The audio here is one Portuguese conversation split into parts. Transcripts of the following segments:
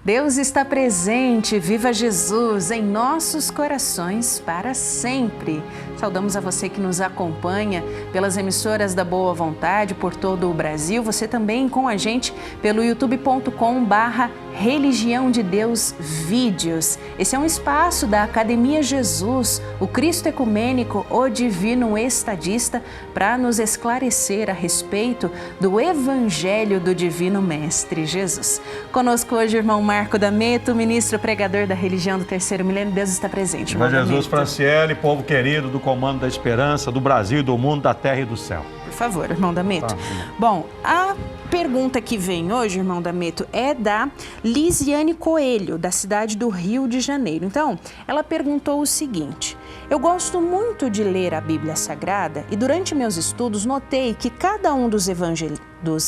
Deus está presente, viva Jesus em nossos corações para sempre. Saudamos a você que nos acompanha pelas emissoras da Boa Vontade por todo o Brasil. Você também com a gente pelo youtube.com/Religião de Deus Vídeos. Esse é um espaço da Academia Jesus, o Cristo Ecumênico, o Divino Estadista, para nos esclarecer a respeito do Evangelho do Divino Mestre Jesus. Conosco hoje o irmão Marco D'Ameto, ministro pregador da religião do terceiro milênio. Deus está presente, irmão Jesus, D'Ameto. Franciele, povo querido do Comando da Esperança, do Brasil, do mundo, da terra e do céu. Por favor, irmão D'Ameto. Bom, a pergunta que vem hoje, irmão D'Ameto, é da Lisiane Coelho, da cidade do Rio de Janeiro. Então, ela perguntou o seguinte: eu gosto muito de ler a Bíblia Sagrada e durante meus estudos notei que cada um dos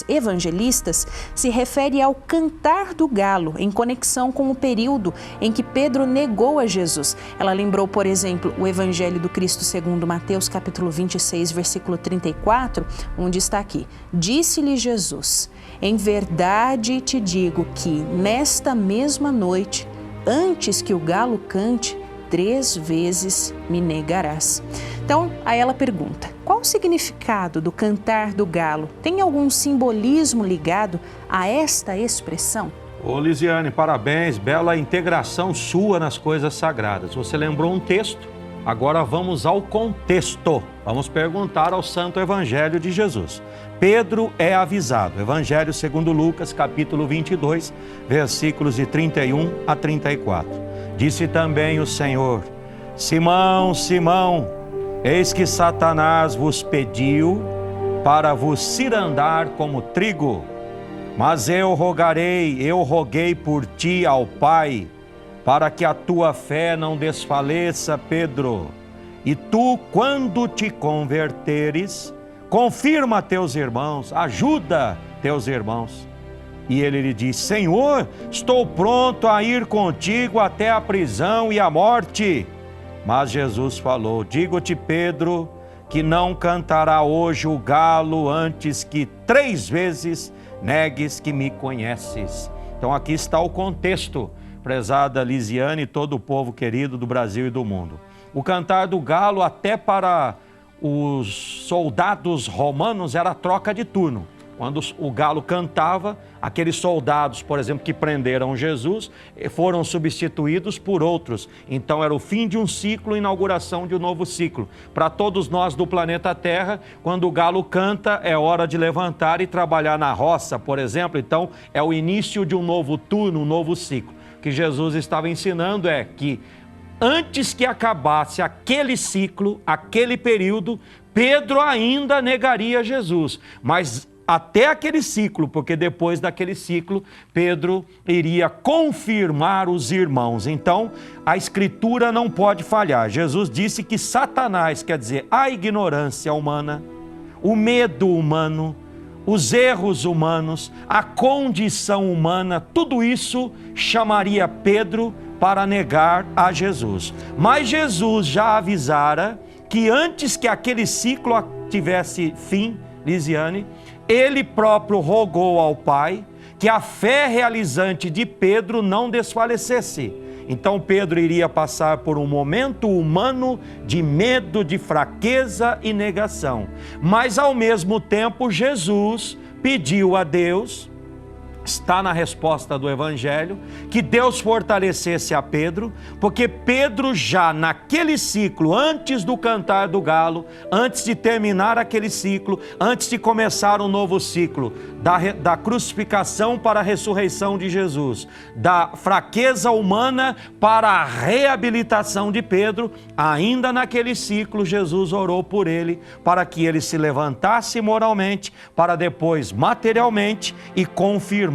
evangelistas se refere ao cantar do galo em conexão com o período em que Pedro negou a Jesus. Ela lembrou, por exemplo, o Evangelho do Cristo segundo Mateus, capítulo 26, versículo 34, onde está aqui: disse-lhe Jesus, em verdade te digo que nesta mesma noite, antes que o galo cante, 3 vezes me negarás. Então, aí ela pergunta: qual o significado do cantar do galo? Tem algum simbolismo ligado a esta expressão? Ô Lisiane, parabéns, bela integração sua nas coisas sagradas. Você lembrou um texto, agora vamos ao contexto. Vamos perguntar ao Santo Evangelho de Jesus. Pedro é avisado, Evangelho segundo Lucas, capítulo 22, versículos de 31 a 34. Disse também o Senhor: Simão, Simão, eis que Satanás vos pediu para vos cirandar como trigo. Mas eu roguei por ti ao Pai, para que a tua fé não desfaleça, Pedro. E tu, quando te converteres, confirma teus irmãos, ajuda teus irmãos. E ele lhe disse: Senhor, estou pronto a ir contigo até a prisão e a morte. Mas Jesus falou: digo-te, Pedro, que não cantará hoje o galo antes que 3 vezes negues que me conheces. Então aqui está o contexto, prezada Lisiane e todo o povo querido do Brasil e do mundo. O cantar do galo até para os soldados romanos era troca de turno. Quando o galo cantava, aqueles soldados, por exemplo, que prenderam Jesus, foram substituídos por outros. Então era o fim de um ciclo, inauguração de um novo ciclo. Para todos nós do planeta Terra, quando o galo canta, é hora de levantar e trabalhar na roça, por exemplo. Então é o início de um novo turno, um novo ciclo. O que Jesus estava ensinando é que antes que acabasse aquele ciclo, aquele período, Pedro ainda negaria Jesus. Mas até aquele ciclo, porque depois daquele ciclo, Pedro iria confirmar os irmãos. Então, a Escritura não pode falhar. Jesus disse que Satanás, quer dizer, a ignorância humana, o medo humano, os erros humanos, a condição humana, tudo isso chamaria Pedro para negar a Jesus. Mas Jesus já avisara que antes que aquele ciclo tivesse fim, Lisiane, ele próprio rogou ao Pai que a fé realizante de Pedro não desfalecesse. Então Pedro iria passar por um momento humano de medo, de fraqueza e negação. Mas ao mesmo tempo Jesus pediu a Deus, está na resposta do Evangelho, que Deus fortalecesse a Pedro, porque Pedro já naquele ciclo, antes do cantar do galo, antes de terminar aquele ciclo, antes de começar um novo ciclo, da crucificação para a ressurreição de Jesus, da fraqueza humana para a reabilitação de Pedro, ainda naquele ciclo Jesus orou por ele, para que ele se levantasse moralmente, para depois materialmente e confirmasse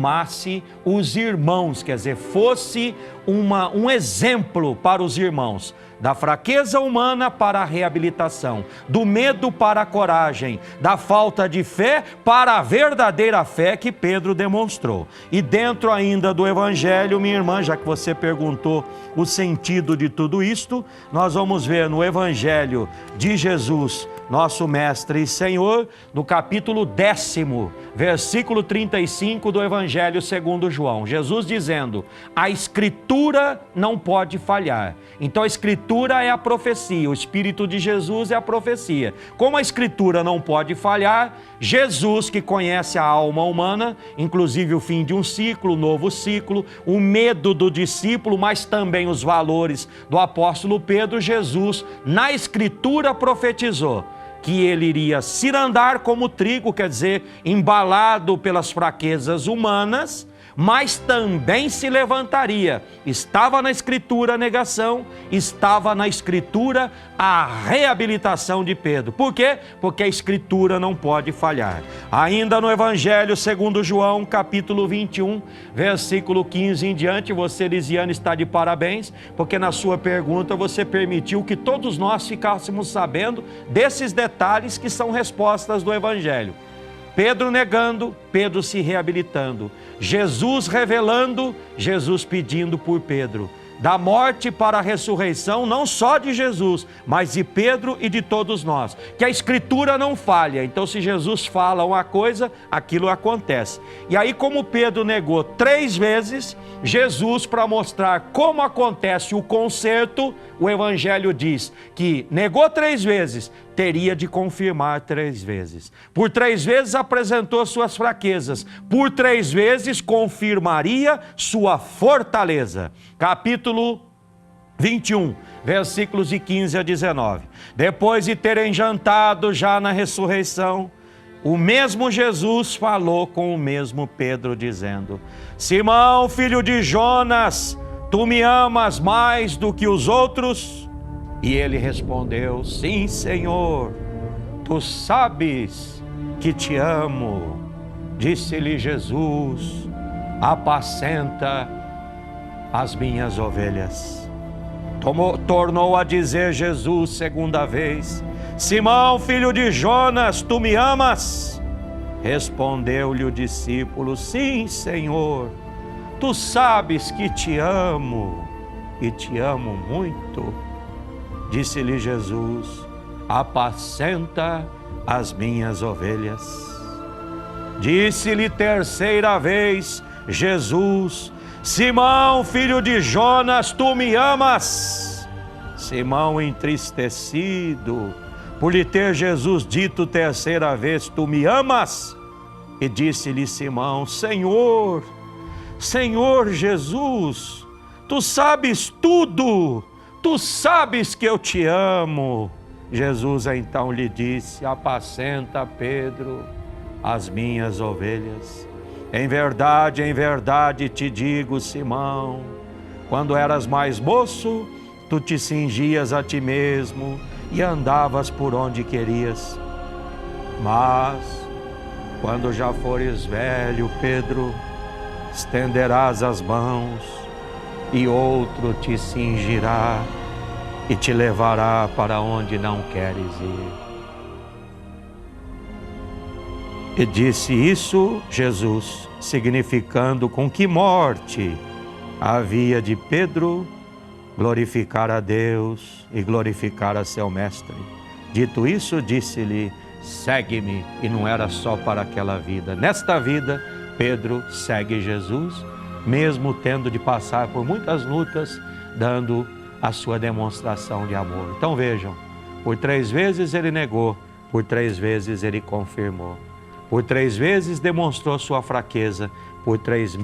os irmãos, quer dizer, fosse um exemplo para os irmãos, da fraqueza humana para a reabilitação, do medo para a coragem, da falta de fé para a verdadeira fé que Pedro demonstrou. E dentro ainda do Evangelho, minha irmã, já que você perguntou o sentido de tudo isto, nós vamos ver no Evangelho de Jesus, nosso Mestre e Senhor, no capítulo 10º, versículo 35 do Evangelho segundo João. Jesus dizendo, a Escritura não pode falhar. Então a Escritura é a profecia, o Espírito de Jesus é a profecia. Como a Escritura não pode falhar, Jesus, que conhece a alma humana, inclusive o fim de um ciclo, o novo ciclo, o medo do discípulo, mas também os valores do apóstolo Pedro, Jesus, na Escritura profetizou que ele iria cirandar como trigo, quer dizer, embalado pelas fraquezas humanas, mas também se levantaria. Estava na Escritura a negação, estava na Escritura a reabilitação de Pedro. Por quê? Porque a Escritura não pode falhar. Ainda no Evangelho segundo João, capítulo 21, versículo 15 em diante, você, Lisiane, está de parabéns, porque na sua pergunta você permitiu que todos nós ficássemos sabendo desses detalhes que são respostas do Evangelho. Pedro negando, Pedro se reabilitando. Jesus revelando, Jesus pedindo por Pedro. Da morte para a ressurreição, não só de Jesus, mas de Pedro e de todos nós. Que a Escritura não falha. Então, se Jesus fala uma coisa, aquilo acontece. E aí, como Pedro negou 3 vezes, Jesus, para mostrar como acontece o conserto, o Evangelho diz que negou 3 vezes, teria de confirmar 3 vezes. Por 3 vezes apresentou suas fraquezas, por 3 vezes confirmaria sua fortaleza. Capítulo 21, versículos de 15 a 19. Depois de terem jantado já na ressurreição, o mesmo Jesus falou com o mesmo Pedro, dizendo: Simão, filho de Jonas, tu me amas mais do que os outros? E ele respondeu: sim, Senhor, tu sabes que te amo. Disse-lhe Jesus: apacenta as minhas ovelhas. Tornou a dizer Jesus segunda vez: Simão, filho de Jonas, tu me amas? Respondeu-lhe o discípulo: sim, Senhor, tu sabes que te amo e te amo muito. Disse-lhe Jesus: apacenta as minhas ovelhas. Disse-lhe terceira vez Jesus: Simão, filho de Jonas, tu me amas? Simão, entristecido por lhe ter Jesus dito terceira vez: tu me amas? E disse-lhe Simão: Senhor, Senhor Jesus, tu sabes tudo, tu sabes que eu te amo. Jesus então lhe disse: apacenta, Pedro, as minhas ovelhas. Em verdade te digo, Simão, quando eras mais moço, tu te cingias a ti mesmo e andavas por onde querias. Mas, quando já fores velho, Pedro, estenderás as mãos e outro te cingirá e te levará para onde não queres ir. E disse isso Jesus, significando com que morte havia de Pedro glorificar a Deus e glorificar a seu mestre. Dito isso, disse-lhe: segue-me. E não era só para aquela vida. Nesta vida, Pedro segue Jesus, mesmo tendo de passar por muitas lutas, dando a sua demonstração de amor. Então vejam, por 3 vezes ele negou, por 3 vezes ele confirmou. Por 3 vezes demonstrou sua fraqueza, por 3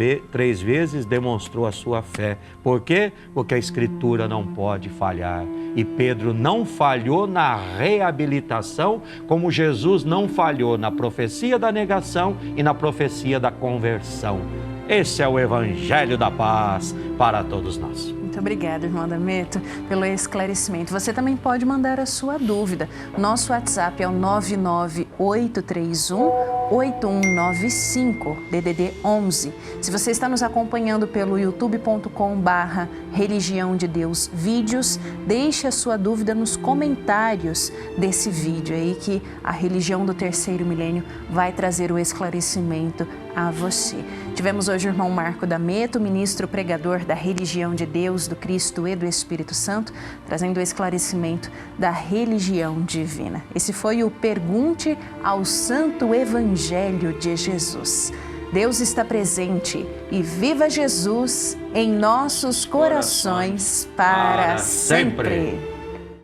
vezes demonstrou a sua fé. Por quê? Porque a Escritura não pode falhar. E Pedro não falhou na reabilitação, como Jesus não falhou na profecia da negação e na profecia da conversão. Esse é o Evangelho da Paz para todos nós. Muito obrigada, irmão Adameto, pelo esclarecimento. Você também pode mandar a sua dúvida. Nosso WhatsApp é o 99831-8195, DDD 11. Se você está nos acompanhando pelo youtube.com/Religião de Deus Vídeos, deixe a sua dúvida nos comentários desse vídeo aí, que a Religião do Terceiro Milênio vai trazer o esclarecimento a você. Tivemos hoje o irmão Marco D'Ameto, ministro pregador da religião de Deus, do Cristo e do Espírito Santo, trazendo o esclarecimento da religião divina. Esse foi o Pergunte ao Santo Evangelho de Jesus. Deus está presente e viva Jesus em nossos corações para sempre.